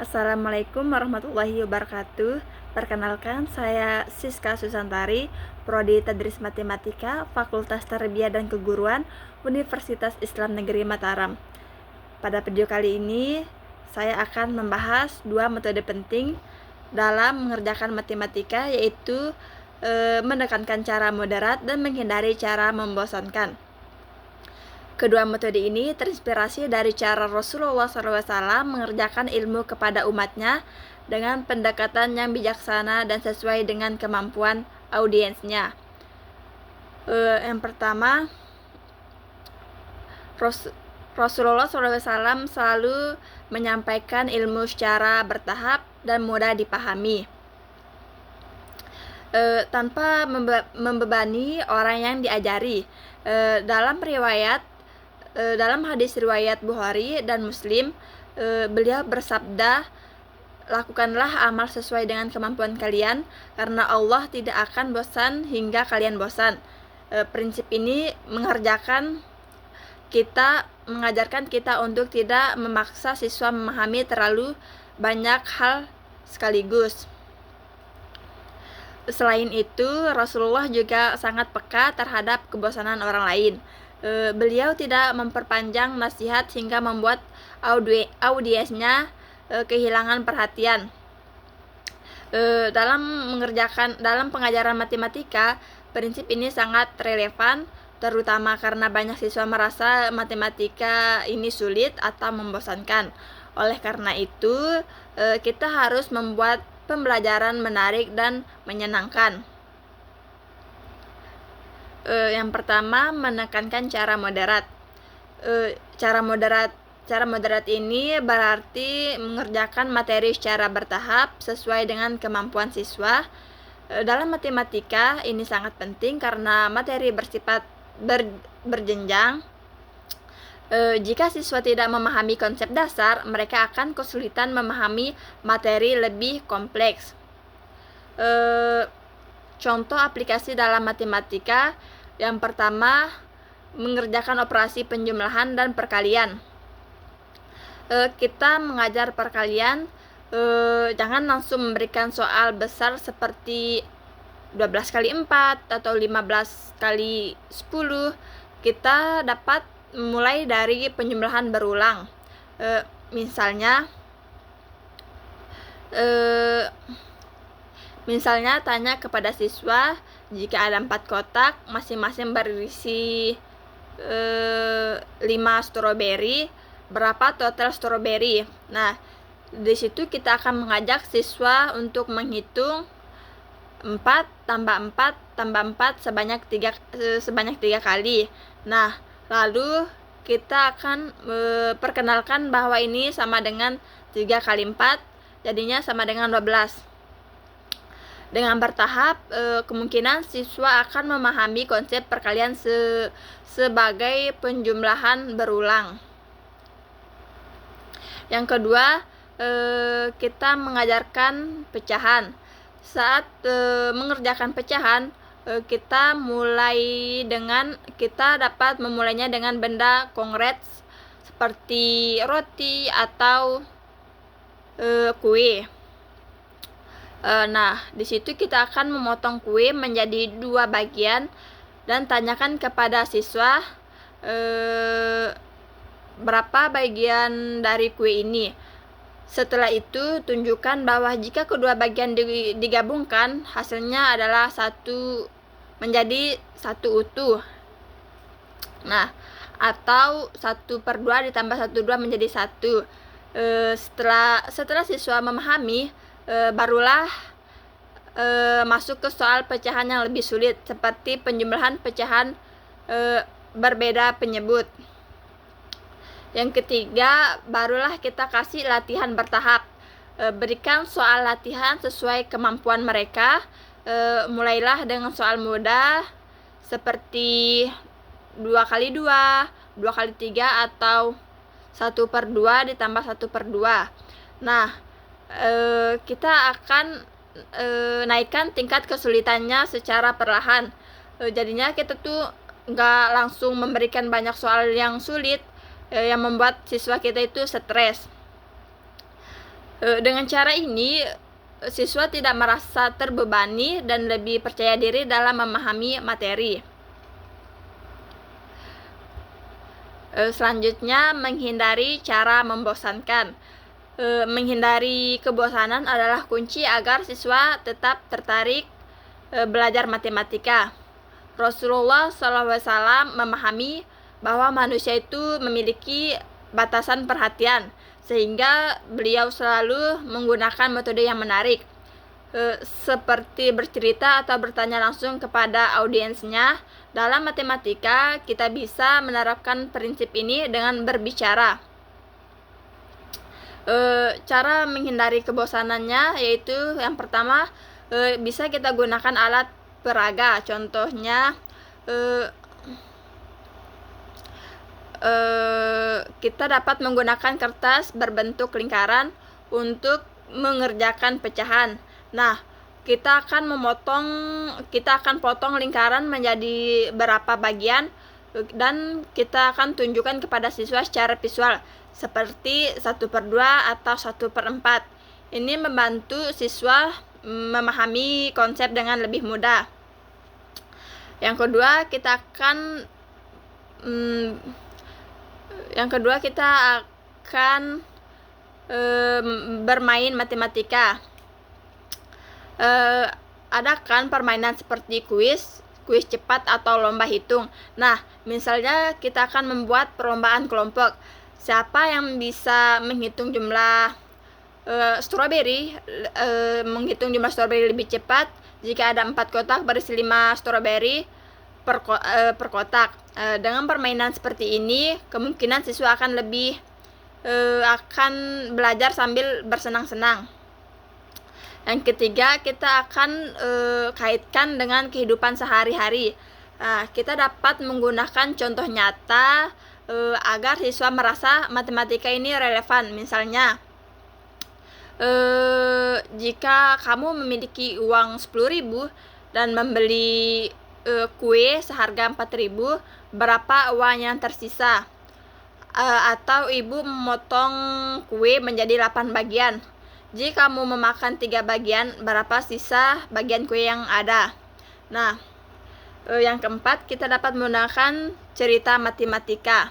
Assalamualaikum warahmatullahi wabarakatuh. Perkenalkan, saya Siska Susantari, Prodi Tadris Matematika, Fakultas Tarbiyah dan Keguruan, Universitas Islam Negeri Mataram. Pada video kali ini, saya akan membahas dua metode penting dalam mengerjakan matematika, yaitu menekankan cara moderat dan menghindari cara membosankan. Kedua metode ini terinspirasi dari cara Rasulullah SAW mengerjakan ilmu kepada umatnya dengan pendekatan yang bijaksana dan sesuai dengan kemampuan audiensnya. Yang pertama, Rasulullah SAW selalu menyampaikan ilmu secara bertahap dan mudah dipahami, tanpa membebani orang yang diajari. Dalam hadis riwayat Bukhari dan Muslim, beliau bersabda, "Lakukanlah amal sesuai dengan kemampuan kalian, karena Allah tidak akan bosan hingga kalian bosan." Prinsip ini mengajarkan kita untuk tidak memaksa siswa memahami terlalu banyak hal sekaligus. Selain itu, Rasulullah juga sangat peka terhadap kebosanan orang lain. Beliau tidak memperpanjang nasihat hingga membuat audiensnya kehilangan perhatian. Dalam pengajaran matematika, prinsip ini sangat relevan, terutama karena banyak siswa merasa matematika ini sulit atau membosankan. Oleh karena itu, kita harus membuat pembelajaran menarik dan menyenangkan. Yang pertama, menekankan cara moderat. Cara moderat ini berarti mengerjakan materi secara bertahap sesuai dengan kemampuan siswa. Dalam matematika ini sangat penting karena materi bersifat berjenjang. Jika siswa tidak memahami konsep dasar, mereka akan kesulitan memahami materi lebih kompleks. Contoh aplikasi dalam matematika, yang pertama, mengerjakan operasi penjumlahan dan perkalian. Kita mengajar perkalian, jangan langsung memberikan soal besar seperti 12 kali 4 atau 15 kali 10. Kita dapat mulai dari penjumlahan berulang. Misalnya tanya kepada siswa, jika ada 4 kotak, masing-masing berisi 5 stroberi, berapa total stroberi? Nah, di situ kita akan mengajak siswa untuk menghitung 4 tambah 4 tambah 4 sebanyak 3 kali. Nah, lalu kita akan perkenalkan bahwa ini sama dengan 3 kali 4, jadinya sama dengan 12. Dengan bertahap, kemungkinan siswa akan memahami konsep perkalian sebagai penjumlahan berulang. Yang kedua, kita mengajarkan pecahan. Saat mengerjakan pecahan, kita dapat memulainya dengan benda konkret seperti roti atau kue. Nah, di situ kita akan memotong kue menjadi 2 bagian dan tanyakan kepada siswa berapa bagian dari kue ini. Setelah itu, tunjukkan bahwa jika kedua bagian digabungkan, hasilnya adalah menjadi 1 utuh. Nah, atau 1/2 ditambah 1/2 menjadi 1. Setelah siswa memahami, barulah masuk ke soal pecahan yang lebih sulit, seperti penjumlahan pecahan berbeda penyebut. Yang ketiga, barulah kita kasih latihan bertahap. Berikan soal latihan sesuai kemampuan mereka. Mulailah dengan soal mudah seperti 2 kali 2, 2 kali 3, atau 1/2 ditambah 1/2. Nah, kita akan naikkan tingkat kesulitannya secara perlahan. Jadinya kita tuh nggak langsung memberikan banyak soal yang sulit, yang membuat siswa kita itu stres. Dengan cara ini, siswa tidak merasa terbebani dan lebih percaya diri dalam memahami materi. Selanjutnya, menghindari cara membosankan. Menghindari kebosanan adalah kunci agar siswa tetap tertarik belajar matematika. Rasulullah SAW memahami bahwa manusia itu memiliki batasan perhatian, sehingga beliau selalu menggunakan metode yang menarik, seperti bercerita atau bertanya langsung kepada audiensnya. Dalam matematika, kita bisa menerapkan prinsip ini dengan berbicara. Cara menghindari kebosanannya yaitu yang pertama, bisa kita gunakan alat peraga. Contohnya, kita dapat menggunakan kertas berbentuk lingkaran untuk mengerjakan pecahan. Nah, kita akan potong lingkaran menjadi berapa bagian dan kita akan tunjukkan kepada siswa secara visual seperti 1/2 atau 1/4. Ini membantu siswa memahami konsep dengan lebih mudah. Yang kedua, kita akan bermain matematika. Adakan permainan seperti kuis cepat atau lomba hitung. Nah, misalnya kita akan membuat perlombaan kelompok. Siapa yang bisa menghitung jumlah strawberry lebih cepat jika ada 4 kotak berisi 5 strawberry per kotak. Dengan permainan seperti ini, kemungkinan siswa akan belajar sambil bersenang-senang. Yang ketiga, kita akan kaitkan dengan kehidupan sehari-hari. Kita dapat menggunakan contoh nyata agar siswa merasa matematika ini relevan. Misalnya, jika kamu memiliki uang 10.000 dan membeli kue seharga 4.000, berapa uang yang tersisa? Atau ibu memotong kue menjadi 8 bagian. Jika kamu memakan 3 bagian, berapa sisa bagian kue yang ada? Nah, yang keempat, kita dapat menggunakan cerita matematika.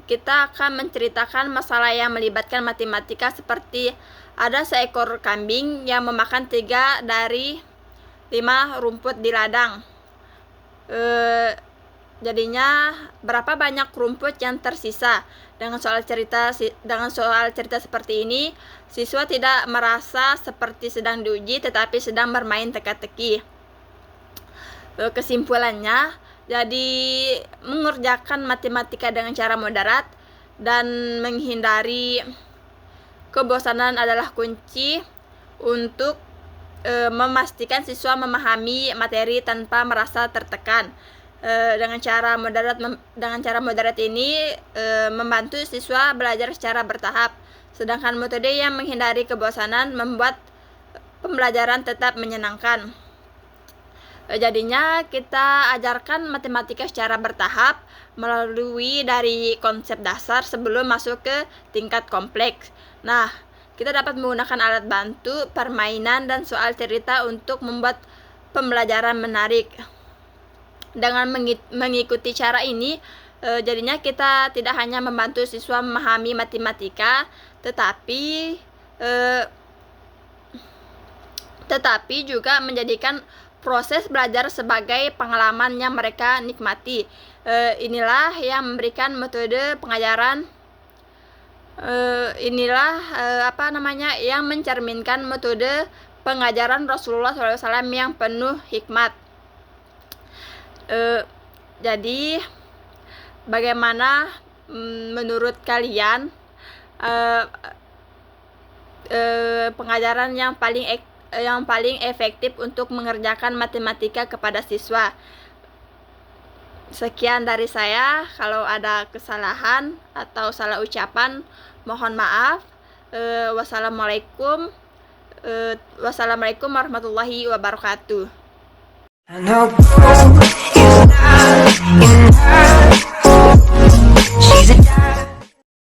Kita akan menceritakan masalah yang melibatkan matematika, seperti ada seekor kambing yang memakan 3 dari 5 rumput di ladang. Jadinya berapa banyak rumput yang tersisa? Dengan soal cerita seperti ini, siswa tidak merasa seperti sedang diuji, tetapi sedang bermain teka-teki. Kesimpulannya, jadi mengerjakan matematika dengan cara moderat dan menghindari kebosanan adalah kunci untuk memastikan siswa memahami materi tanpa merasa tertekan. Dengan cara moderat ini membantu siswa belajar secara bertahap, sedangkan metode yang menghindari kebosanan membuat pembelajaran tetap menyenangkan. Jadinya kita ajarkan matematika secara bertahap melalui dari konsep dasar sebelum masuk ke tingkat kompleks. Nah, kita dapat menggunakan alat bantu, permainan, dan soal cerita untuk membuat pembelajaran menarik. Dengan mengikuti cara ini, jadinya kita tidak hanya membantu siswa memahami matematika, tetapi juga menjadikan proses belajar sebagai pengalaman yang mereka nikmati. Inilah yang memberikan metode pengajaran. Yang mencerminkan metode pengajaran Rasulullah SAW yang penuh hikmat. Jadi, bagaimana menurut kalian pengajaran yang paling efektif untuk mengerjakan matematika kepada siswa? Sekian dari saya. Kalau ada kesalahan atau salah ucapan, mohon maaf. Wassalamualaikum warahmatullahi wabarakatuh.